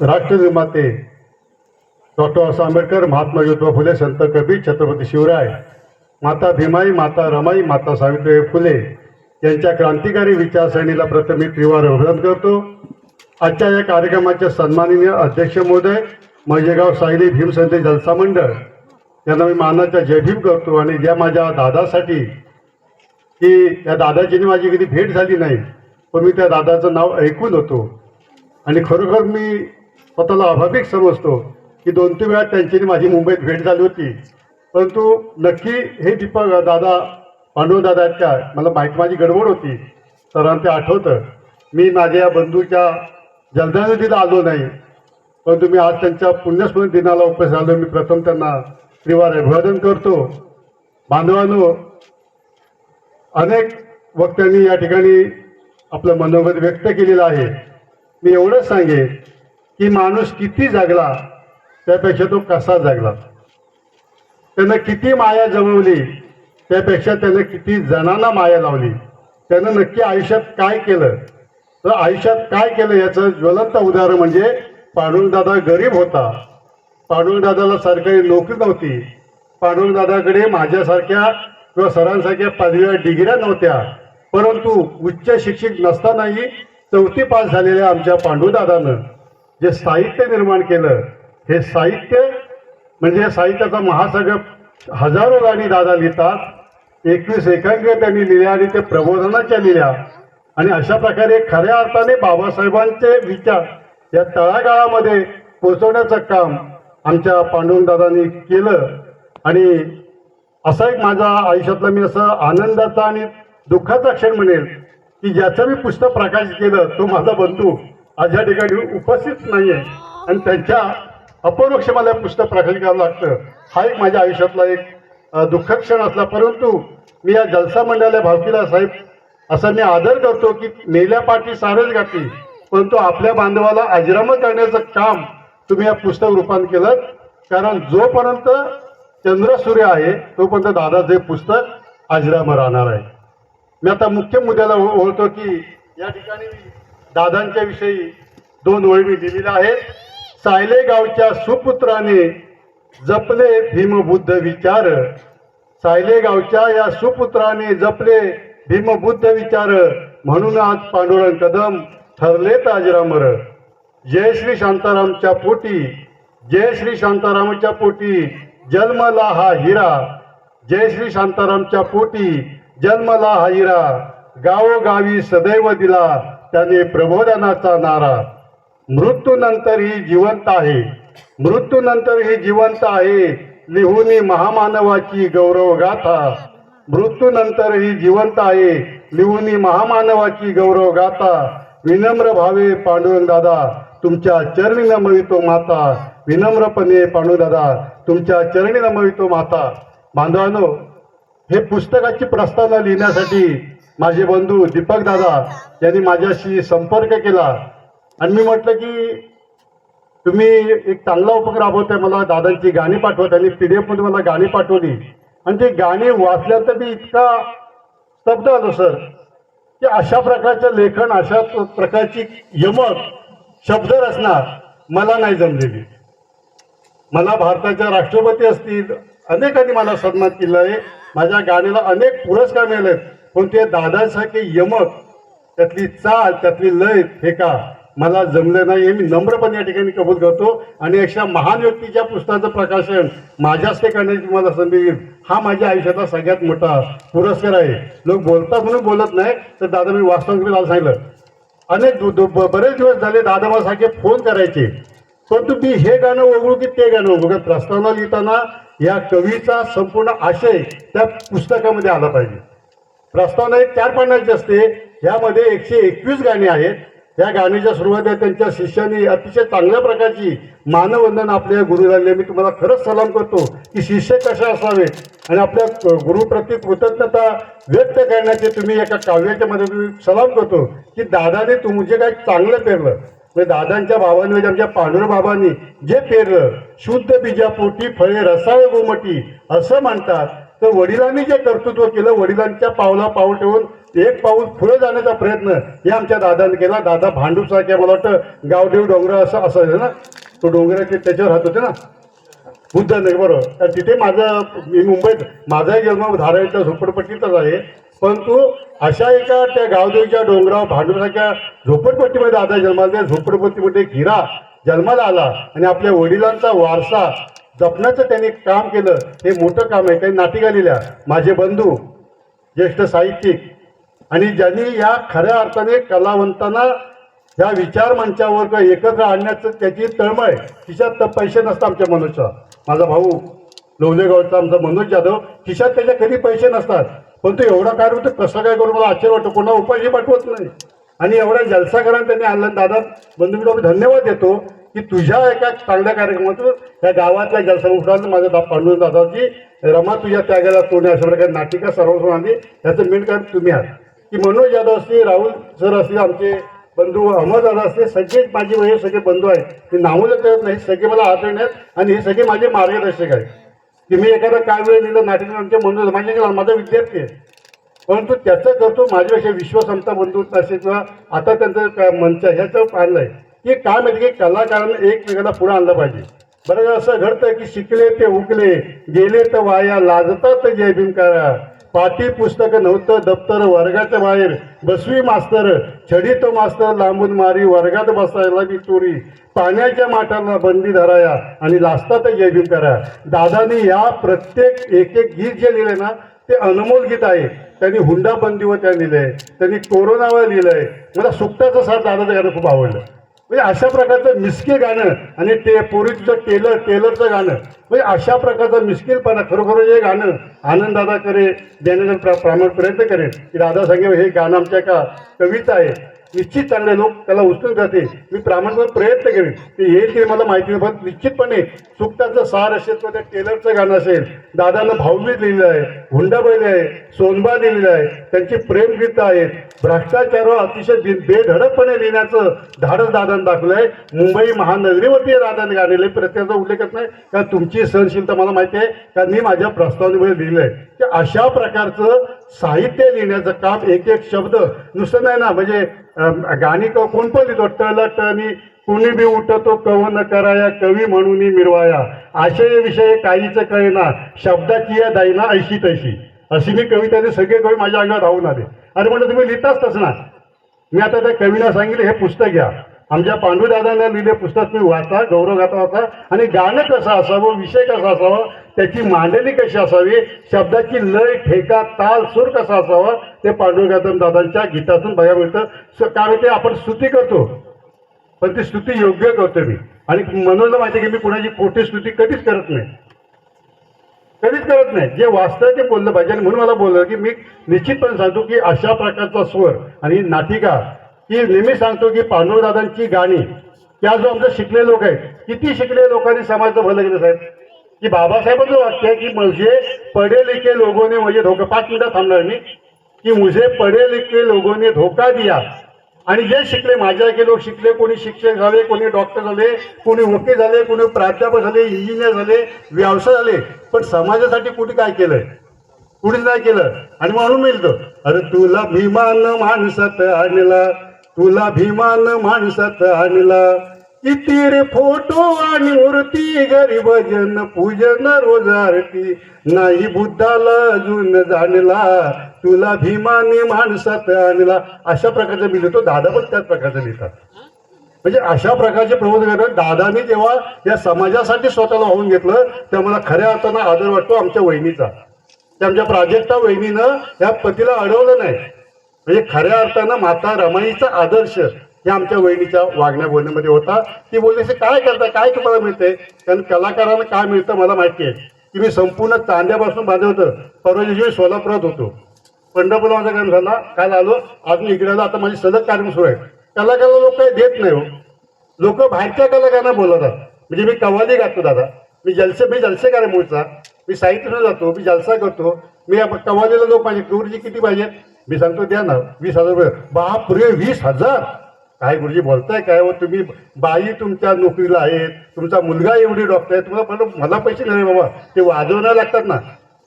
राष्ट्रनिर्माते doctor Babasaheb Ambedkar, Mahatma Jyotiba Phule, संत कबीर, छत्रपती शिवराय, माता भीमाई, माता रमाई, माता सावित्रीबाई फुले यांच्या क्रांतिकारी विचारसरणीला प्रथम मी त्रिवार अभिवादन करतो. आजच्या या कार्यक्रमाचे सन्माननीय अध्यक्ष महोदय, मजेगाव सायली भीमसंदेश जलसा मंडळ यांना मी मानाचा जयभीम करतो. आणि ज्या माझ्या दादासाठी की त्या दादाची माझी कधी भेट झाली नाही, पण मी त्या दादाचं नाव ऐकून होतो आणि खरोखर मी स्वतःला अभाविक समजतो की 2-3 वेळा त्यांची माझी मुंबईत भेट झाली होती. परंतु नक्की हे दीपक दादा, पांडू दादा आहेत का, मला माहीत, माझी गडबड होती. सरांना ते आठवतं. मी माझ्या या बंधूच्या जलदानदीला आलो नाही, परंतु मी आज त्यांच्या पुण्यस्मरण दिनाला उपस्थित झालो. मी प्रथम त्यांना त्रिवार अभिवादन करतो. बांधवांनो, अनेक वक्त्यांनी या ठिकाणी आपलं मनोगत व्यक्त केलेलं आहे. मी एवढंच सांगेन की माणूस किती जगला त्यापेक्षा तो कसा जगला, त्यानं किती माया जमवली त्यापेक्षा त्यानं किती जणांना माया लावली, त्यानं नक्की आयुष्यात काय केलं. तर आयुष्यात काय केलं याचं ज्वलंत उदाहरण म्हणजे पांडुरंगदादा गरीब होता. पांडुरंगदादाला सरकारी नोकरी नव्हती. पांडुरंगदादाकडे माझ्यासारख्या किंवा सरांसारख्या पदव्या डिग्र्या नव्हत्या. परंतु उच्च शिक्षित नसतानाही 4थी पास झालेल्या आमच्या पांडुदादानं जे साहित्य निर्माण केलं, हे साहित्य म्हणजे साहित्याचा महासागर. हजारो गाणी दादा लिहितात, 21 एकांकिका त्यांनी लिहिल्या आणि ते प्रबोधनाच्या लिहिल्या. आणि अशा प्रकारे खऱ्या अर्थाने बाबासाहेबांचे विचार या तळागाळामध्ये पोचवण्याचं काम आमच्या पांडुरंगदादांनी केलं. आणि असा एक माझा आयुष्यातला मी असं आनंदाचा आणि दुःखाचा क्षण म्हणेल की ज्याचं मी पुस्तक प्रकाशित केलं तो माझा बंधू आज या ठिकाणी उपस्थित नाही आहे आणि त्यांच्या अपरोक्ष मला पुस्तक प्रकाशित करावं लागतं. हा एक माझ्या आयुष्यातला एक दुःखद क्षण असला. परंतु मी या जलसा मंडळाला भावकीला साहेब असा मी आदर करतो की मेल्या पाठी सारच घातली, परंतु आपल्या बांधवाला अजरामर करण्याचं काम तुम्ही या पुस्तक रूपात केलं. कारण जोपर्यंत चंद्र सूर्य आहे तोपर्यंत दादाचे पुस्तक अजरामर राहणार आहे. मी आता मुख्य मुद्द्याला ओळखतो की या ठिकाणी दादांच्या विषयी 2 ओळी मी दिलेल्या आहेत. सायले गावच्या सुपुत्राने जपले भीमबुद्ध विचार, सायले गावच्या या सुपुत्राने जपले भीमबुद्ध विचार, म्हणून आज पांडुरंग कदम ठरलेत अजरामर. जय श्री शांतारामच्या पोटी, जय श्री शांतारामच्या पोटी जन्मला हा हिरा, जय श्री शांतारामच्या पोटी जन्मला हा हिरा, गावोगावी सदैव दिला त्याने प्रबोधनाचा नारा. मृत्यूनंतर ही जिवंत आहे, मृत्यूनंतर ही जिवंत आहे, लिहूनी महामानवाची गौरव गाथा. मृत्यूनंतर ही जिवंत आहे, लिहूनी महामानवाची गौरव गाथा. विनम्र भावे पांडुरंगदादा तुमच्या चरणी नमवितो माता, विनम्रपणे पांडुरंगदादा तुमच्या चरणी नमवितो माता. बांधवांनो, हे पुस्तकाची प्रस्तावना लिहिण्यासाठी माझे बंधू दीपक दादा यांनी माझ्याशी संपर्क केला आणि मी म्हटलं की तुम्ही एक चांगला उपक्रम राबवताय, मला दादांची गाणी पाठवा. त्यांनी PDF मध्ये मला गाणी पाठवली आणि ती गाणी वाचल्यानंतर मी इतका स्तब्ध आलो सर की अशा प्रकारचं लेखन, अशा प्रकारची यमक शब्दरचना मला नाही जमलेली. मला भारताच्या राष्ट्रपती असतील अनेकांनी मला सन्मान केला आहे, माझ्या गाण्याला अनेक पुरस्कार मिळालेत, पण ते दादांसारखे यमक, त्यातली चाल, त्यातली लय ठेका मला जमलं नाही. हे मी नम्रपणे या ठिकाणी कबूल करतो. आणि अशा महान व्यक्तीच्या पुस्तकाचं प्रकाशन माझ्या हस्ते करण्याची मला संधी येईल, हा माझ्या आयुष्यातला सगळ्यात मोठा पुरस्कार आहे. लोक बोलतात म्हणून बोलत नाही, तर दादा मी वास्तविक सांगितलं अनेक बरेच दिवस झाले दादा मला सारखे फोन करायचे, परंतु मी हे गाणं ओळखू की ते गाणं ओळखू. कारण प्रस्तावना लिहिताना या कवीचा संपूर्ण आशय त्या पुस्तकामध्ये आला पाहिजे. प्रस्तावना एक 4 पानाची असते, यामध्ये 121 गाणी आहेत. या गाण्याच्या सुरुवातीला त्यांच्या शिष्यांनी अतिशय चांगल्या प्रकारची मानवंदन आपल्या गुरुला. मी तुम्हाला खरंच सलाम करतो की शिष्य कसे असावेत आणि आपल्या गुरुप्रती कृतज्ञता व्यक्त करण्याचे तुम्ही एका काव्याच्या मध्ये सलाम करतो की दादाने तुमचे काय चांगलं पेरलं. म्हणजे दादांच्या बाबांनी, म्हणजे आमच्या पांडुरंग बाबांनी जे पेरलं, शुद्ध बीजापोटी फळे रसाळ गोमटी असं म्हणतात. तर वडिलांनी जे कर्तृत्व केलं, वडिलांच्या पावला पाऊल ठेवून एक पाऊल पुढे जाण्याचा प्रयत्न हे आमच्या दादाने केला. दादा भांडूपसारख्या, मला वाटतं गावदेव डोंगर असं असायचं ना, तो डोंगराचे त्याच्यावर राहत होते ना, बुद्धनगर, बरोबर. तर तिथे मी मुंबईत, माझाही जन्म धारावीच्या झोपडपट्टीतच आहे. परंतु अशा एका त्या गावदेवीच्या डोंगरावर भांडूपसारख्या झोपडपट्टीमध्ये दादा जन्माला, त्या झोपडपट्टीमध्ये गिरा जन्माला आला आणि आपल्या वडिलांचा वारसा जपण्याचं त्यांनी काम केलं. हे मोठं काम आहे. काही नाटिका लिहिल्या, माझे बंधू, ज्येष्ठ साहित्यिक, आणि ज्यांनी या खऱ्या अर्थाने कलावंतांना या विचार मंचावर एकत्र आणण्याचं त्याची तळमळ, तिच्यात पैसे नसतात. आमच्या मनोजचा, माझा भाऊ लोवलेगावचा आमचा मनोज जाधव, खिशात त्याच्या कधी पैसे नसतात, पण तो एवढा काय होतं, कसं काय करून मला आश्चर्य वाटतं. कोणा उपाशी पाठवत नाही आणि एवढ्या जलसा करून त्यांनी आणलं. दादा बंधूंना मी धन्यवाद देतो की तुझ्या एका चांगल्या कार्यक्रमातून या गावातल्या जलसा उठवलं. माझ्या पांडुरंग दादाची रमा तुझ्या त्यागाला तोडणे अशा प्रकारे नाटिका सर्वस्व आणली. याचं मेन कारण तुम्ही आहात की मनोज जाधव असतील, राहुल सर असतील, आमचे बंधू अहमद दादा असते, सगळेच माझे हे सगळे बंधू आहेत. मी नावलं करत नाही, सगळे मला आदरणीय आहेत आणि हे सगळे माझे मार्गदर्शक आहेत. की मी एखादा काय वेळ लिहिलं नाटक, आमच्या मनोज माझा विद्यार्थी आहे, परंतु त्याचं करतो माझ्यापेक्षा विश्वासमता बंधू असे किंवा आता त्यांचं मंच ह्याचं पाहिलं आहे की काय माहिती की कलाकारांना एकमेकाला पुढे आणलं पाहिजे. बरं असं घडतं की शिकले ते उकले, गेले तर वाया, लाजतात जय भीमकारा, पाठी पुस्तक नव्हतं दप्तर वर्गाच्या बाहेर, बसवी मास्तर छडी तो मास्तर लांबून मारी, वर्गात बसायला बी चोरी, पाण्याच्या माठाला बंदी धराया आणि लाजतात जय भीमकारा. दादानी या प्रत्येक एक एक गीत जे लिहिले ना ते अनमोल गीत आहे. त्यांनी हुंडाबंदीवर त्या लिहिलंय, त्यांनी कोरोनावर लिहिलंय. मला सुट्टाचं साथ दादाचं गाणं खूप आवडलं. म्हणजे अशा प्रकारचं मिस्किल गाणं आणि ते पोरीचं टेलरचं गाणं, म्हणजे अशा प्रकारचं मिस्किलपणा खरोखर जे गाणं आनंद दादा करे देण्याचा प्रामाणिक प्रयत्न करेन की दादा सांगे हे गाणं आमच्या का कविता आहे, निश्चित चांगले लोक त्याला उचलून जाते. मी प्रामाणिक प्रयत्न करेन ते येईल ते मला माहिती नाही, पण निश्चितपणे सुक्ताचं सार असेल तर ते टेलरचं गाणं असेल. दादानं भाऊबीज लिहिलं आहे, हुंडाबैल आहे, सोनबा लिहिलेलं आहे, त्यांची प्रेमगीतं आहेत. भ्रष्टाचारावर अतिशय बेधडकपणे लिहिण्याचं धाडस दादानं दाखवलं आहे. मुंबई महानगरीवरती दादाने गाणेले प्रत्येकाचा उल्लेखच नाही, कारण तुमची सहनशीलता मला माहिती आहे, कारण मी माझ्या प्रस्तावनेमध्ये लिहिलं आहे की अशा प्रकारचं साहित्य लिहिण्याचं काम, एक एक शब्द नुसतं नाही ना, म्हणजे गाणी कोण पण लिहितो, टनी कुणी बी उठतो कवन कराया, कवी म्हणून मिरवाया, आशय विषय काहीच कळेना, शब्दाची या दाईना ऐशी तैशी, अशी मी कविताने सगळे कवी माझ्या अंगावर धावून आले. अरे म्हणलं तुम्ही लिहिताच ना. मी आता त्या कवीला सांगितलं हे पुस्तक घ्या, आमच्या पांडुदादांना लिहिले पुस्तक तुम्ही वाचा, गौरवगाथा वाचा, आणि गाणं कसं असावं, विषय कसा असावा, त्याची मांडणी कशी असावी, शब्दाची लय ठेका ताल सूर कसा असावा, ते पांडुरंग दादांच्या गीतातून बघायला मिळतं. कारण ते आपण स्तुती करतो पण ती स्तुती योग्य करतो मी, आणि मनोजला माहिती की मी कुणाची खोटी स्तुती कधीच करत नाही, कधीच करत नाही. जे वास्तव ते बोललं पाहिजे. आणि म्हणून मला बोललं की मी निश्चितपणे सांगतो की अशा प्रकारचा स्वर आणि नाटिका की नेहमी सांगतो की पांडुरंगदादांची गाणी, त्या जो आमचे शिकलेले लोक आहेत, किती शिकलेल्या लोकांनी समाजाचं भलं केलं साहेब, की बाबासाहेबांचं वाक्य आहे की मुझे पढे लिखे लोगों ने मुझे धोका, 5 मिनिटं थांबणार मी, की मुझे पढे लिखे लोगों ने धोका दिया. आणि जे शिकले, माझ्यासारखे लोक शिकले, कोणी शिक्षक झाले, कोणी डॉक्टर झाले, कोणी वकील झाले, कोणी प्राध्यापक झाले, इंजिनियर झाले, व्यवसाय झाले, पण समाजासाठी कुठे काय केलंय, कुठेच नाही केलं. आणि म्हणून मिळतं, अरे तुला भीमान माणसात आणला, तुला भीमान माणसात आणला, किती रे फोटो आणि मूर्ती, घरी भजन पूजन रोज आरती, नाही बुद्धाला अजून जाणला, तुला भीमाने माणसात आणला. अशा प्रकारचं मी लिहितो. दादा पण त्याच प्रकारचं लिहितात. म्हणजे अशा प्रकारचे प्रबोध करतात. दादानी जेव्हा या समाजासाठी स्वतःला वाहून घेतलं तेव्हा मला खऱ्या अर्थानं आदर वाटतो आमच्या वहिनीचा. त्या आमच्या प्राजक्ता वहिनीनं या पतीला अडवलं नाही. म्हणजे खऱ्या अर्थानं माता रमाईचा आदर्श या आमच्या वहिनीच्या वागण्या बोलण्यामध्ये होता. ती बोलली काय करता, काय तुम्हाला मिळतंय, कारण कलाकारांना काय मिळतं मला माहिती आहे की मी संपूर्ण चांद्यापासून बांधलं होतं. परवा दिवशी सोलापुरात होतो, पंढरपूरला माझा कार्यक्रम झाला, काल आलो, अजून इकडे आलो, आता माझी सलग कार्यक्रम सुरू आहे. कलाकाराला लोक काही देत नाही हो, लोक बाहेरच्या कलाकारांना बोलवतात. म्हणजे मी कव्वाली गातो दादा, मी जलसेकार आहे मूळचा, मी साहित्य जातो, मी जलसा करतो, मी कव्वालीला लोक पाहिजे, गुरुजी किती पाहिजे, मी सांगतो द्या ना 20,000 रुपये. बापरे 20,000, काय गुरुजी बोलताय काय हो तुम्ही, बाई तुमच्या नोकरीला आहेत, तुमचा मुलगा एवढी डॉक्टर आहे, तुम्हाला मला पैसे नाही बाबा, ते वाजवण्याला लागतात ना.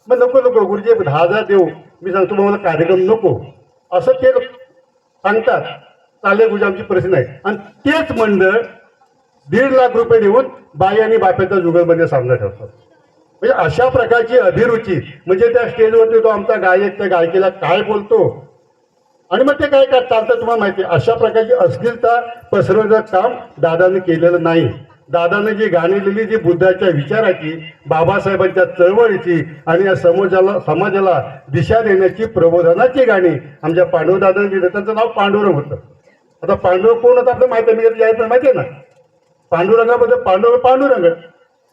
मग नको नको गुरुजी 10,000 देऊ, मी सांगतो मग मला कार्यक्रम नको, असं ते सांगतात. चालेल गुरुजी आमची परिस्थिती नाही. आणि तेच मंडळ 1.5 लाख रुपये देऊन बाई आणि बाप्याचा जुगलबंदी सामना ठेवतात. म्हणजे अशा प्रकारची अभिरुची, म्हणजे त्या स्टेजवरती तो आमचा गायक त्या गायकीला काय बोलतो आणि मग ते काय काय चालतं तुम्हाला माहिती आहे. अशा प्रकारची अश्लीलता पसरवण्याचं काम दादाने केलेलं नाही. दादाने जी गाणी लिहिली, जी बुद्धाच्या विचाराची, बाबासाहेबांच्या चळवळीची आणि या समाजाला दिशा देण्याची, प्रबोधनाची गाणी आमच्या पांडुरंगदादांनी लिहिलं. त्यांचं नाव पांडुरंग होतं. आता पांडुरंग कोण होतं आपलं माहिती आहे, मी यायचं माहिती आहे ना. पांडुरंगाबद्दल पांडुरंग.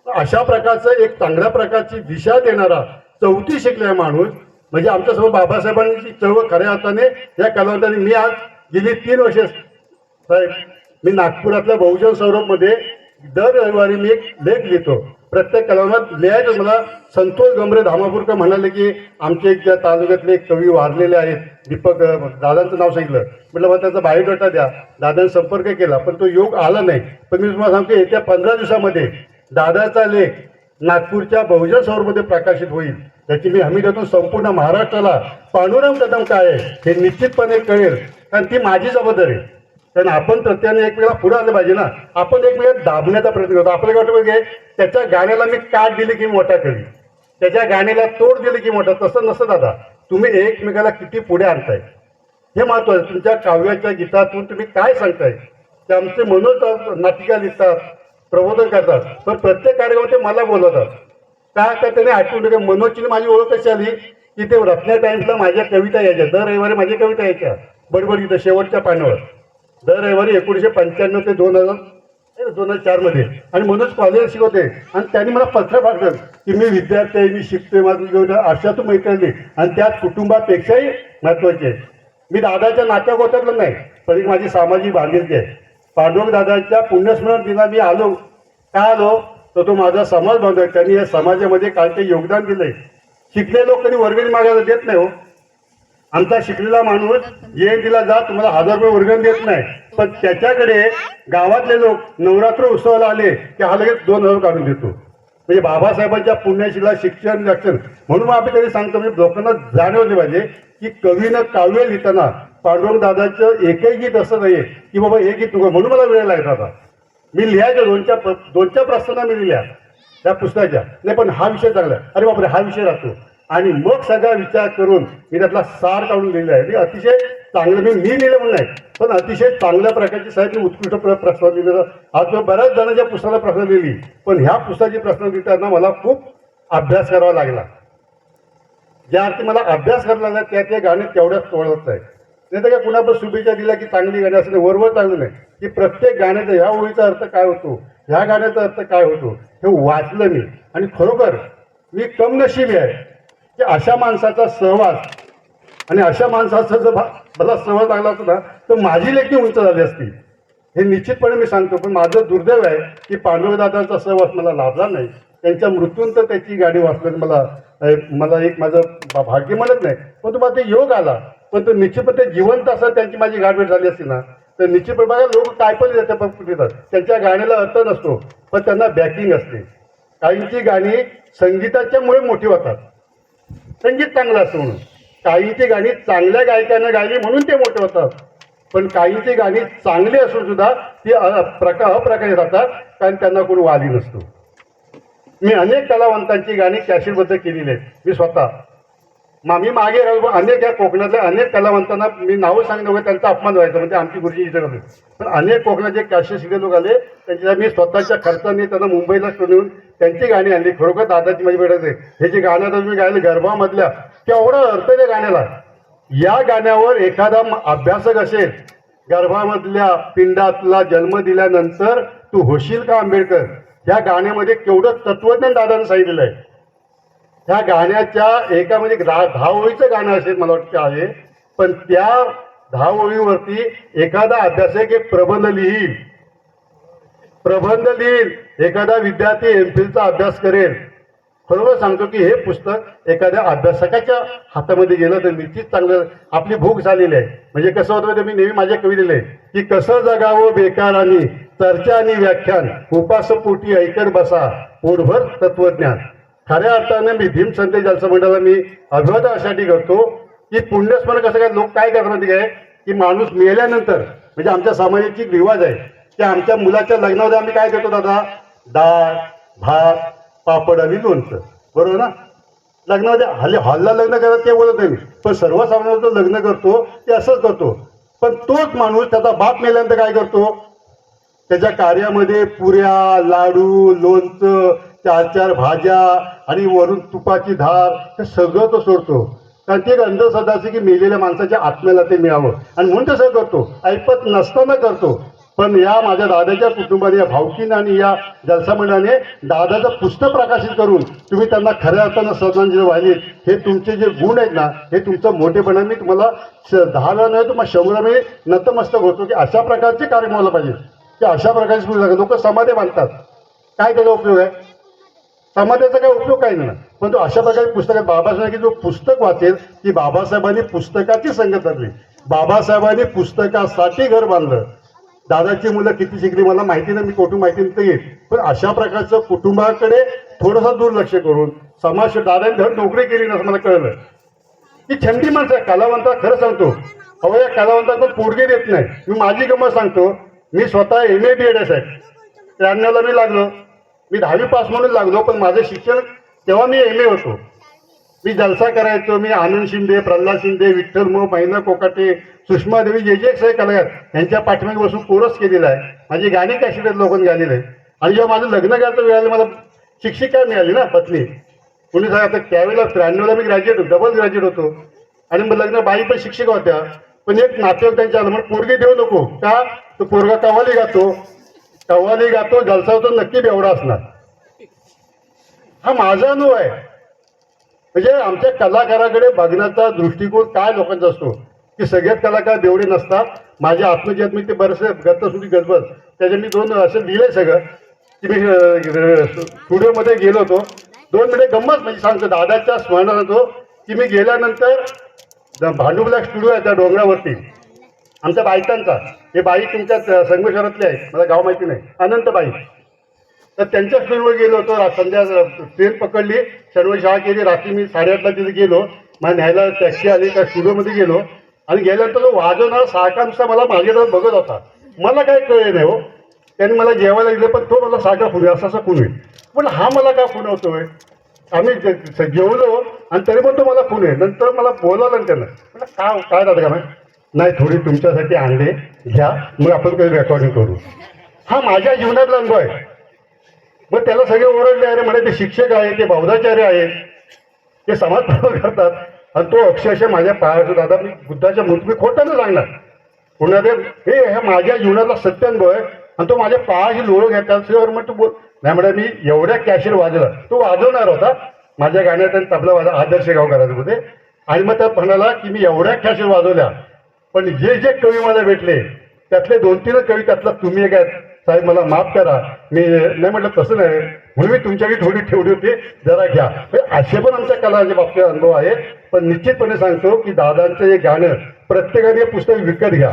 अशा प्रकारचं एक चांगल्या प्रकारची दिशा देणारा 4थी शिकलेला माणूस म्हणजे आमच्यासमोर बाबासाहेबांची चळवळ खऱ्या अर्थाने या कलावंतांनी. मी आज गेली 3 वर्षे साहेब, मी नागपुरातल्या बहुजन सौरभमध्ये दर रविवारी मी एक लेख लिहितो. प्रत्येक कलावंत लिहायचं. मला संतोष गमरे धामापूरकर म्हणाले की आमचे एक त्या तालुक्यातले एक कवी वारलेले आहेत, दीपक दादांचं नाव सांगितलं. म्हटलं मग त्याचा बायोडाटा द्या. दादांनी संपर्क केला पण तो योग आला नाही. पण मी तुम्हाला सांगतो येत्या 15 दिवसामध्ये दादाचा लेख नागपूरच्या बहुजन सौरभमध्ये प्रकाशित होईल. त्याची मी हमी देतो. संपूर्ण महाराष्ट्राला पांडुरंग कदम काय आहे हे निश्चितपणे कळेल. कारण ती माझी जबाबदारी आहे. कारण आपण प्रत्येकाने एकमेकाला पुढे आलं पाहिजे ना. आपण एकमेकाला दाबण्याचा प्रयत्न करतो. आपल्याला वाटतं म्हणजे त्याच्या गाण्याला मी काट दिली की मोठा केली, त्याच्या गाण्याला तोड दिली की मोठा. तसं नसतं दादा. तुम्ही एकमेकाला किती पुढे आणताय हे महत्वाचं. तुमच्या काव्याच्या गीतातून तुम्ही काय सांगताय. ते आमचे मनोज नाटिका लिहितात, प्रबोधन करतात, पण प्रत्येक कार्यक्रमात ते मला बोलवतात. का त्याने आठवून की मनोजची माझी ओळख कशी आली की ते रत्ना टाइम्सला माझ्या कविता यायच्या. दर रविवारी माझ्या कविता यायच्या बडबड इथं शेवटच्या पानावर. दर रविवारी 1995 ते 2004 मध्ये. आणि मनोज कॉलेज शिकवते आणि त्यांनी मला पत्र पाठवलं की मी विद्यार्थी आहे, मी शिकतोय, माझं अशातून मैत्रिणी आणि त्यात कुटुंबापेक्षाही महत्वाचे आहे. मी दादाच्या नात्या गोत्यातलं नाही पण एक माझी सामाजिक बांधिलकी आहे. पांडुरंग दादांच्या पुण्यस्मरण दिना मी आलो. का आलो तर तो माझा समाज बांधव आहे. त्यांनी या समाजामध्ये काय काही योगदान दिलंय. शिकले लोक कधी वर्गणी मागायला देत नाही हो. आमचा शिकलेला माणूस जयंतीला जा तुम्हाला 1000 रुपये वर्गणी देत नाही. पण त्याच्याकडे गावातले लोक नवरात्र उत्सवाला आले की हा लगेच 2000 काढून देतो. म्हणजे बाबासाहेबांच्या पुण्यशिला शिक्षण रक्षण म्हणून आम्ही कधी सांगतो म्हणजे लोकांना जाणवले पाहिजे की कवीनं काव्य लिहिताना पांडुरंग दादाचं एकही गीत असं नाहीये की बाबा हे गीत तुका. म्हणून मला वेळ लागला होता. मी लिहायच्या दोनच्या प्रश्नांना मी लिहिल्या त्या पुस्तकाच्या. नाही पण हा विषय चांगला, अरे बापरे हा विषय राहतो. आणि मग सगळा विचार करून मी त्यातला सार काढून लिहिला आहे. अतिशय चांगलं मी लिहिलं म्हणून नाही पण अतिशय चांगल्या प्रकारची साहेब मी उत्कृष्ट प्रश्न लिहिलेलं. आज मी बऱ्याच जणांच्या पुस्तकाला प्रश्न लिहिली पण ह्या पुस्तकाची प्रश्न लिहिताना मला खूप अभ्यास करावा लागला. ज्या अर्थी मला अभ्यास करायला लागला त्या गाणे तेवढ्याच तोडत आहे. नाही तर काय कुणावर शुभेच्छा दिल्या की चांगली गाणी असं वरवर चांगलं नाही की प्रत्येक गाण्याचा ह्या ओळीचा अर्थ काय होतो, ह्या गाण्याचा अर्थ काय होतो हे वाचलं मी. आणि खरोखर मी कमनशिबी आहे की अशा माणसाचा सहवास आणि अशा माणसाचा जर मला सहवास लागला असता ना तर माझी लेखी उंच झाली असती. हे निश्चितपणे मी सांगतो. पण माझं दुर्दैव आहे की पांडुरंगदादांचा सहवास मला लाभला नाही. त्यांच्या मृत्यूनंतर त्याची गाडी वाचल्याने मला एक माझं भाग्य म्हणत नाही पण तुम्हाला ते योग आला. पण तो निश्चितपणे जिवंत असं त्यांची माझी गाठभेट झाली असती ना तर निश्चितपणे बघा लोक काय पण देतात. त्यांच्या गाण्याला अर्थ नसतो पण त्यांना बॅकिंग असते. काहींची गाणी संगीताच्यामुळे मोठी होतात, संगीत चांगलं असतं म्हणून. काहींची गाणी चांगल्या गायकांना गायली म्हणून ते मोठे होतात. पण काहींची गाणी चांगली असून सुद्धा ती अप्रकारे राहतात कारण त्यांना कोणी वाली नसतो. मी अनेक कलावंतांची गाणी कॅसेटबद्ध केलेली आहेत. मी स्वतः मी मागे अनेक या कोकणातल्या अनेक कलावंतांना मी नावं सांगितलं वगैरे त्यांचा अपमान व्हायचा म्हणजे आमची गुरुजी इथे होते. पण अनेक कोकणाचे कॅसेट शिकले लोक आले त्यांच्या मी स्वतःच्या खर्चाने त्यांना मुंबईला नेऊन त्यांची गाणी आणली. खरोखर दादाची माझी भेट आहे. हे जे गाणं तर मी गायले गर्भामधल्या केवढा अर्थ त्या गाण्याला. या गाण्यावर एखादा अभ्यासक असेल गर्भामधल्या पिंडातला जन्म दिल्यानंतर तू होशील का आंबेडकर ह्या गाण्यामध्ये केवढं तत्वज्ञान दादानं सांगितलेलं आहे. ह्या गाण्याच्या एका म्हणजे 10 ओळीचं गाणं असेल मला वाटतं आहे पण त्या 10 ओळीवरती एखादा अभ्यासक एक प्रबंध लिहील. एखादा विद्यार्थी एमफिलचा अभ्यास करेल. खरोखर सांगतो की हे पुस्तक एखाद्या अभ्यासकाच्या हातामध्ये गेलं तर निश्चित चांगलं. आपली भूक झालेली आहे. म्हणजे कसं होतं मी नेहमी माझ्या कवितेले की कसं जगावं बेकाराने चर्चा आणि व्याख्यान उपासपोटी ऐकत बसा पोटभर तत्वज्ञान. खऱ्या अर्थाने मी भीम संदेश जलसा मंडळाला मी अभिवादन अशासाठी करतो की पुण्यस्मरण कसं काय लोक काय करतात माहिती काय की माणूस मेल्यानंतर म्हणजे आमच्या सामाजिक एक रिवाज आहे की आमच्या मुलाच्या लग्नामध्ये आम्ही काय देतो दादा डाळ भात पापड आणि लोणचं बरोबर ना लग्नामध्ये हल्ला लग्न करत ते बोलत नाही पण सर्वसामान्य जो लग्न करतो ते असंच करतो पण तोच माणूस त्याचा बाप मेल्यानंतर काय करतो त्याच्या कार्यामध्ये पुऱ्या लाडू लोणचं चार चार भाज्या आणि वरून तुपाची धार हे सगळं तो सोडतो कारण ती एक अंधश्रद्धा असते की मेलेल्या माणसाच्या आत्म्याला ते मिळावं आणि म्हणून तसं करतो ऐपत नसताना करतो पण या माझ्या दादाच्या कुटुंबाने या भावकीनं आणि या जलसा मंडळाने दादाचं पुस्तक प्रकाशित करून तुम्ही त्यांना खऱ्या अर्थानं श्रद्धांजली वाहिली हे तुमचे जे गुण आहेत ना हे तुमचं मोठेपणा मी तुम्हाला 10 वेळा नाही तुम्हाला 100 वेळा मी नतमस्तक होतो की अशा प्रकारचे कार्य व्हायला पाहिजे की अशा प्रकारचे पुस्तक लोक समाधी बांधतात काय त्याचा उपयोग आहे समाजाचा काय उपयोग काही नाही पण तो अशा प्रकारे पुस्तकात बाबासाहेबांनी जो पुस्तक वाचेल की बाबासाहेबांनी पुस्तकाची संगत धरली बाबासाहेबांनी पुस्तकासाठी घर बांधलं दादाची मुलं किती शिकली मला माहिती नाही मी कुठून माहिती नसतं येईल पण अशा प्रकारचं कुटुंबाकडे थोडंसं दुर्लक्ष करून समाज दादाने धड नोकरी केली नसं मला कळलं की छंदी माणसं आहे कलावंता खरं सांगतो अहो या कलावंताला पोरगे देत नाही मी माझी गंमत सांगतो मी स्वतः MA BEd आहे 93ला मी लागलो मी 10वी पास म्हणून लागलो पण माझं शिक्षण तेव्हा मी MA होतो मी जलसा करायचो मी आनंद शिंदे प्रल्हाद शिंदे विठ्ठल मोह महिना कोकाटे सुषमा देवी जे सगळे कलाकार यांच्या पाठीमागे बसून कोरस केलेला आहे माझी गाणी कॅसेट लोकांनी गालेली आहे आणि जेव्हा माझं लग्न करायचं वेळेला मला शिक्षिका मिळाली ना पत्नी कोणी सांगा त्यावेळेला 93ला मी ग्रॅज्युएट होतो डबल ग्रॅज्युएट होतो आणि मग लग्न बाई पण शिक्षक होत्या पण एक नातेवाईक त्यांच्या आलं म्हणून पोरगे देऊ नको का तो पोरगा कव्वाली गातो जलसा होतो नक्की बेवडा असणार हा माझा अनुभव आहे म्हणजे आमच्या कलाकाराकडे बघण्याचा दृष्टिकोन काय लोकांचा असतो की सगळ्यात कलाकार बेवडे नसतात माझ्या आत्मजीत मी ते बरेचसे गतसुटी गजबज त्याचे मी 2 असं लिहिलंय सगळं की मी स्टुडिओमध्ये गेलो होतो 2 मिनिटे गंमत म्हणजे सांगतो दादाच्या स्मरणात होतो की मी गेल्यानंतर भांडुपला स्टुडिओ आहे त्या डोंगरावरती आमच्या बायकांचा हे बाई तुमच्या संगमेश्वरातले आहे मला गाव माहिती नाही अनंतबाई तर त्यांच्या स्टुडिओवर गेलो होतो संध्या ट्रेन पकडली शनिवारी शाळा केली रात्री मी 8:30ला तिथे गेलो मला न्यायला टॅक्सी आली त्या स्टुडिओमध्ये गेलो आणि गेल्यानंतर तो वाजवणारा सारखा नुसता मला माझ्याकडे बघत होता मला काय कळलं नाही हो त्यांनी मला जेवायला दिलं पण तो मला सारखा खुणे असा खून होईल पण हा मला का खुणवतोय आम्ही जेवलो आणि तरी पण तो मला खून आहे नंतर मला बोलावलं त्यांना म्हटलं काय दादा का नाही थोडी तुमच्यासाठी आणले घ्या मग आपण काही रेकॉर्डिंग करू हा माझ्या जीवनातला अनुभव आहे मग त्याला सगळे ओरडले अरे म्हणे ते शिक्षक आहे ते बौद्धाचार्य आहेत ते समाजसेवा करतात आणि तो अक्षरशः माझ्या पायाचं दादा मी बुद्धाच्या मूर्ती मी खोटं नाही सांगणार पुन्हा ते हे माझ्या जीवनातला सत्य अनुभव आहे आणि तो माझ्या पायाची लोळ घेतात शिवाय मग तू बोल नाही म्हणजे मी एवढ्या कॅशेर वाजवला तो वाजवणार होता माझ्या गाण्यात आणि तबला वाजा आदर्श गावकरांमध्ये आणि मग त्या म्हणाला की मी एवढ्या कॅशेर वाजवल्या पण जे कवी मला भेटले त्यातले 2-3 कवी त्यातला तुम्ही एक आहेत साहेब मला माफ करा मी नाही म्हटलं तसं नाही म्हणून मी तुमच्याकडे थोडी ठेवली होती जरा घ्या असे पण आमच्या कलाच्या बाबतीत अनुभव आहे पण निश्चितपणे सांगतो की दादांचं हे गाणं प्रत्येकाने पुस्तक विकत घ्या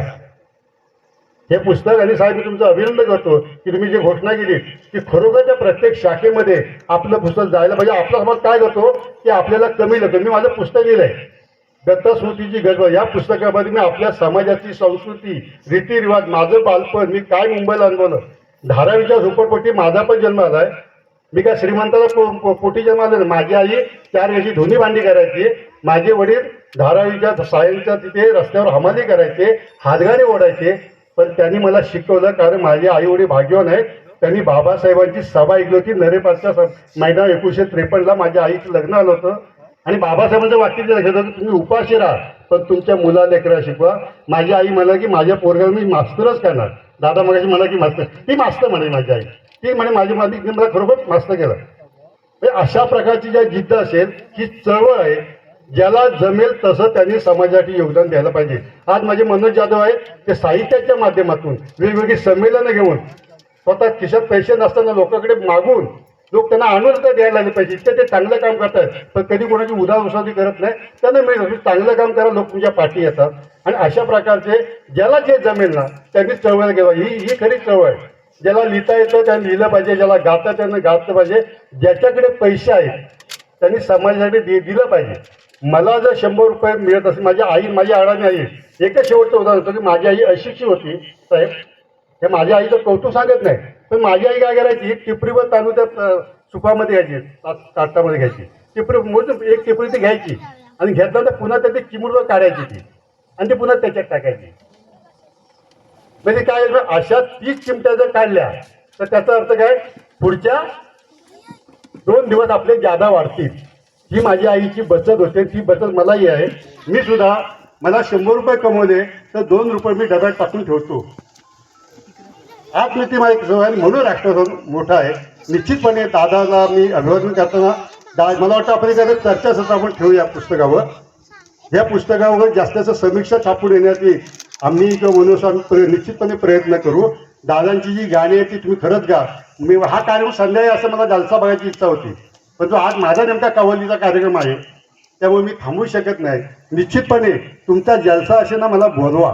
हे पुस्तक आणि साहेब मी तुमचं अभिनंदन करतो की तुम्ही जी घोषणा केली की खरोखरच्या प्रत्येक शाखेमध्ये आपलं पुस्तक जायला पाहिजे आपला समाज काय करतो की आपल्याला कमी लागतं मी माझं पुस्तक लिहिलंय दत्तस्मृतीची गजबज या पुस्तकामध्ये मी आपल्या समाजाची संस्कृती रीतिरिवाज माझं बालपण मी काय मुंबईला अनुभवलं धारावीच्या झोपडपट्टी माझा पण जन्म आलाय मी काय श्रीमंताला पोटी जन्म आलं माझी आई 4 वर्षी धुनी भांडी करायची माझे वडील धारावीच्या सायनच्या तिथे रस्त्यावर हमाली करायचे हातगाडी ओढायचे पण त्यांनी मला शिकवलं कारण माझे आई वडील भाग्यवान आहेत त्यांनी बाबासाहेबांची सभा ऐकली होती नरेपालच्या महिना 1953ला माझ्या आईचं लग्न आलं होतं आणि बाबासाहेबांचं वाक्य लक्षात होतं तुम्ही उपाशी राहा पण तुमच्या मुला लेकरा शिकवा माझी आई म्हणा की माझ्या पोरगाला मी मास्तरच करणार दादा मगाशी म्हणा की मास्तर ती मास्तर म्हणे माझी आई ती म्हणे माझी मला खरोखर मास्तर केलं अशा प्रकारची ज्या जिद्द असेल ही चळवळ आहे ज्याला जमेल तसं त्यांनी समाजासाठी योगदान द्यायला पाहिजे आज माझे मनोज जाधव आहे ते साहित्याच्या माध्यमातून वेगवेगळी संमेलनं घेऊन स्वतः खिशात पैसे नसताना लोकांकडे मागून लोक त्यांना आणून द्यायला लागले पाहिजे इतकं ते चांगलं काम करतात पण कधी कोणाची उदाहरणासाठी करत नाही त्यांना मिळेल चांगलं काम करा लोक तुमच्या पाठी येतात आणि अशा प्रकारचे ज्याला जे जमेल ना त्यांनी चळवळ घ्यावा ही खरी चळवळ आहे ज्याला लिहिता येतं त्यांनी लिहिलं पाहिजे ज्याला गाता त्यांना गातलं पाहिजे ज्याच्याकडे पैसे आहेत त्यांनी समाजासाठी दिलं पाहिजे. मला जर 100 रुपये मिळत असेल, माझी अडाणी आई, एकच शेवटचं उदाहरण होतं की माझी आई अशिक्षित होती साहेब. हे माझ्या आईचं कौतुक सांगत नाही, पण माझी आई काय करायची, टिपरीवर तांदूळ त्या सुपामध्ये घ्यायची, ताटामध्ये घ्यायची, टिपरी मोजून एक टिपरी ती घ्यायची आणि घेतल्यानंतर पुन्हा त्याची चिमुरवर काढायची ती आणि ती पुन्हा त्याच्यात टाकायची. म्हणजे काय, अशा 30 चिमट्या जर काढल्या तर त्याचा अर्थ काय, पुढच्या 2 दिवस आपले जादा वाढतील. ही माझी आईची बचत होते, ती बचत मलाही आहे. मी सुद्धा, मला 100 रुपये कमवले तर 2 रुपये मी डब्यात टाकून ठेवतो. आज मी ती माहिती म्हणून राष्ट्रधन मोठा आहे. निश्चितपणे दादाला मी अभिवादन करताना मला वाटतं आपण एखादं चर्चासत्र आपण ठेवूया पुस्तकावर. या पुस्तकावर जास्तीचं समीक्षा छापून येण्याची आम्ही किंवा मनोस्वामी निश्चितपणे प्रयत्न करू. दादांची जी गाणी आहे ती तुम्ही खरंच गा. मी हा कार्यक्रम संध्याकाळी असं मला जलसा बघायची इच्छा होती, पण तो आज माझा नेमका कव्वालीचा कार्यक्रम आहे, त्यामुळे मी थांबू शकत नाही. निश्चितपणे तुमचा जलसा असेल ना, मला बोलवा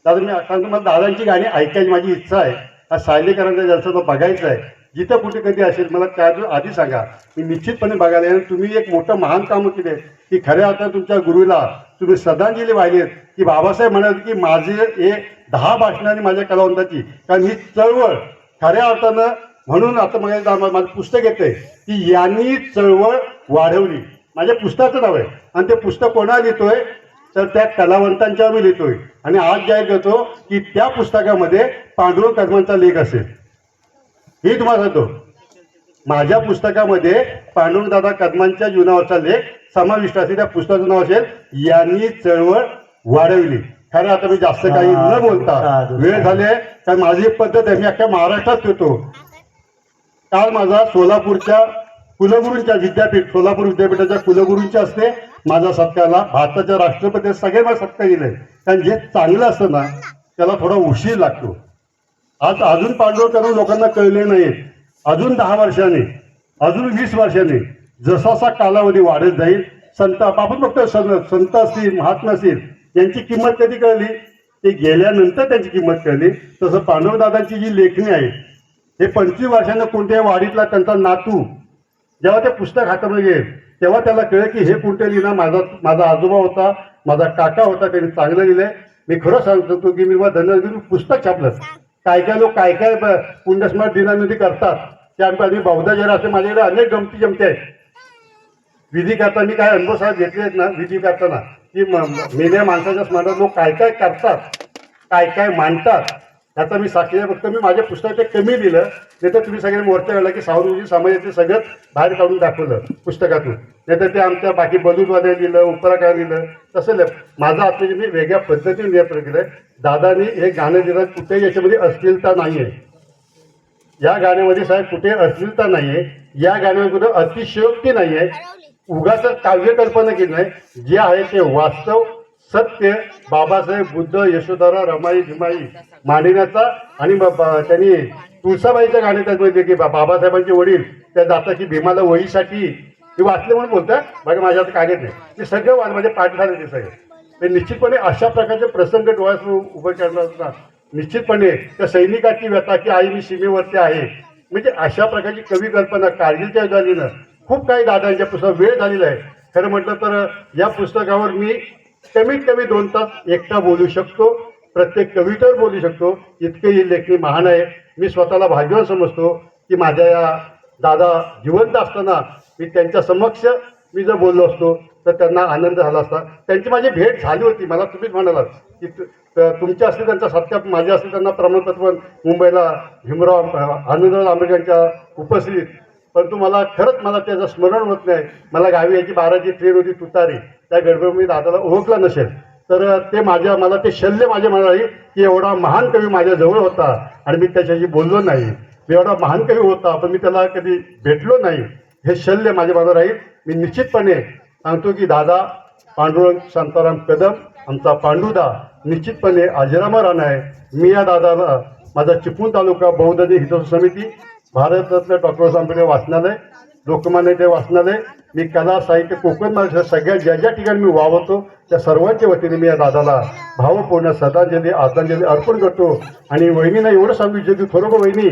दादा. मी सांगतो, मला दादांची गाणी ऐकायची माझी इच्छा आहे. हा सायलेकरांचा जलसा तो बघायचा आहे. जिथं कुठे कधी असेल मला त्या आधी सांगा, मी निश्चितपणे बघायला येईल. तुम्ही एक मोठं महान काम केले की खऱ्या अर्थात तुमच्या गुरुला तुम्ही श्रद्धांजली वाहिलीत. की बाबासाहेब म्हणाले की माझे हे 10 भाषणांनी माझ्या कलावंताची, कारण ही चळवळ खऱ्या अर्थानं, म्हणून आता माझं पुस्तक येते की यांनी चळवळ वाढवली. माझ्या पुस्तकाचं नाव आहे आणि ते पुस्तक कोणाला लिहितोय तर त्या कलावंतांच्या मी लिहितोय. आणि आज जाहीर करतो की त्या पुस्तकामध्ये पांडुरंग कदमांचा लेख असेल. हे तुम्हाला सांगतो, माझ्या पुस्तकामध्ये पांडुरंगदादा कदमांच्या जीवनावरचा लेख समाविष्ट असेल. त्या पुस्तकाचं नाव असेल यांनी चळवळ वाढवली. खरं आता मी जास्त काही न बोलता, वेळ झाले, कारण माझी एक पद्धत आहे, मी अख्ख्या महाराष्ट्रात फिरतो. काल माझा सोलापूरच्या कुलगुरूंच्या सोलापूर विद्यापीठाच्या कुलगुरूंच्या असते माझा सत्कारला. भारताच्या राष्ट्रपती सगळे मला सत्कार दिले, कारण जे चांगलं असतं ना त्याला थोडा उशीर लागतो. आज अजून पांडुरंग करून लोकांना कळले नाहीत. अजून 10 वर्षांनी, अजून 20 वर्षांनी जसा कालावधी वाढत जाईल, संत आपण बघतो, संत असतील, महात्मा असतील, यांची किंमत कधी कळली, ते गेल्यानंतर त्यांची किंमत कळली. तसं पांडुरंगदादांची जी लेखणी आहे, हे 25 वर्षांना कोणत्या वाडीतला त्यांचा नातू जेव्हा ते पुस्तक हातामध्ये घेईल तेव्हा त्याला कळेल की हे कोणत्या लिहिणं माझा आजोबा होता, माझा काका होता, त्यांनी चांगलं लिहिलंय. मी खरं सांगतो की मी धन्यवाद पुस्तक छापलं. काय लोक काय पुण्यस्मरण दिनानिधी करतात, ते आम्ही बौद्धाचार्य असे माझ्याकडे अनेक गमती जमते आहेत. विधी करताना मी काय अनुभव साहेब घेतले आहेत ना, विधी करताना की मेल्या माणसाच्या स्मरणात लोक काय करतात, काय मांडतात, ह्याचा मी साक्षी आहे. फक्त मी माझ्या पुस्तकात कमी दिलं, नाही तर तुम्ही सगळे मोर्चा काढला की सावरकुंजी समाजाचे सगळं बाहेर काढून दाखवलं पुस्तकातून. नाही तर ते आमच्या बाकी बलूनवाद्या लिहिलं, उपराकार लिहिलं, तसं माझं आत्मजी मी वेगळ्या पद्धतीने नियंत्रण केलं. दादानी हे गाणं दिलं, कुठेही याच्यामध्ये अश्लीलता नाही आहे. या गाण्यामध्ये साहेब कुठे अश्लीलता नाही आहे. या गाण्यामध्ये कुठे अतिशयोक्ती नाही आहे. उगाच काव्यकल्पना केली नाही. जे आहे ते वास्तव सत्य बाबासाहेब, बुद्ध, यशोधरा, रमाई, भीमाई मांडण्याचा. आणि त्यांनी तुळसाबाईच्या गाणे त्यामध्ये की बाबासाहेबांचे वडील त्या जातात की भीमाला वहीसाठी ते वाचले म्हणून बोलतात. बघा माझ्या आता कागद नाही, ते सगळं माझे पाठ झाले ते सगळे. निश्चितपणे अशा प्रकारचे प्रसंग डोळ्यासमोर उभं करणार. निश्चितपणे त्या सैनिकाची व्यथा की आई मी सीमेवरती आहे, म्हणजे अशा प्रकारची कवी कल्पना कारगिलच्या झालीनं खूप काही दादांच्या पुस्तकात वेळ झालेला आहे. खरं म्हटलं तर या पुस्तकावर मी कमीत कमी 2 तास एकटा बोलू शकतो, प्रत्येक कवितेवर बोलू शकतो, इतके ही लेखणी महान आहे. मी स्वतःला भाग्यवान समजतो की माझ्या या दादा जिवंत असताना मी त्यांच्या समक्ष मी जर बोललो असतो तर त्यांना आनंद झाला असता. त्यांची माझी भेट झाली होती. मला तुम्हीच म्हणालात की तुमच्या असते त्यांचा सत्कार, माझ्या असते त्यांना प्रमाणपत्र मुंबईला भीमराव आनंदराव आंबेडकरांच्या उपस्थितीत. परंतु मला खरंच त्याचं स्मरण होत नाही. मला गावी याची 12ची ट्रेन होती तुतारी, त्या गडबडीत मी दादाला ओळखला नसेल तर ते मला ते शल्य माझ्या मनाला राहील की एवढा महान कवी माझ्याजवळ होता आणि मी त्याच्याशी बोललो नाही. मी एवढा महान कवी होता पण मी त्याला कधी भेटलो नाही, हे शल्य माझ्या मनाला राहील. मी निश्चितपणे सांगतो की दादा पांडुरंग शांताराम कदम आमचा पांडुदा निश्चितपणे अजरामर आहे. मी या दादाला माझा चिपळूण तालुका बौद्ध हित समिती, भारतरत्न डॉक्टर आंबेडकर वाचनालय, लोकमान्य टिळक वाचनालय, मी कला साहित्य कोकण महाराष्ट्र सगळ्या ज्या ठिकाणी मी वावरतो त्या सर्वांच्या वतीने मी या दादाला भावपूर्ण श्रद्धांजली आदरांजली अर्पण करतो. आणि वहिनीला एवढं सांगू इच्छितो की खरोखर वहिनी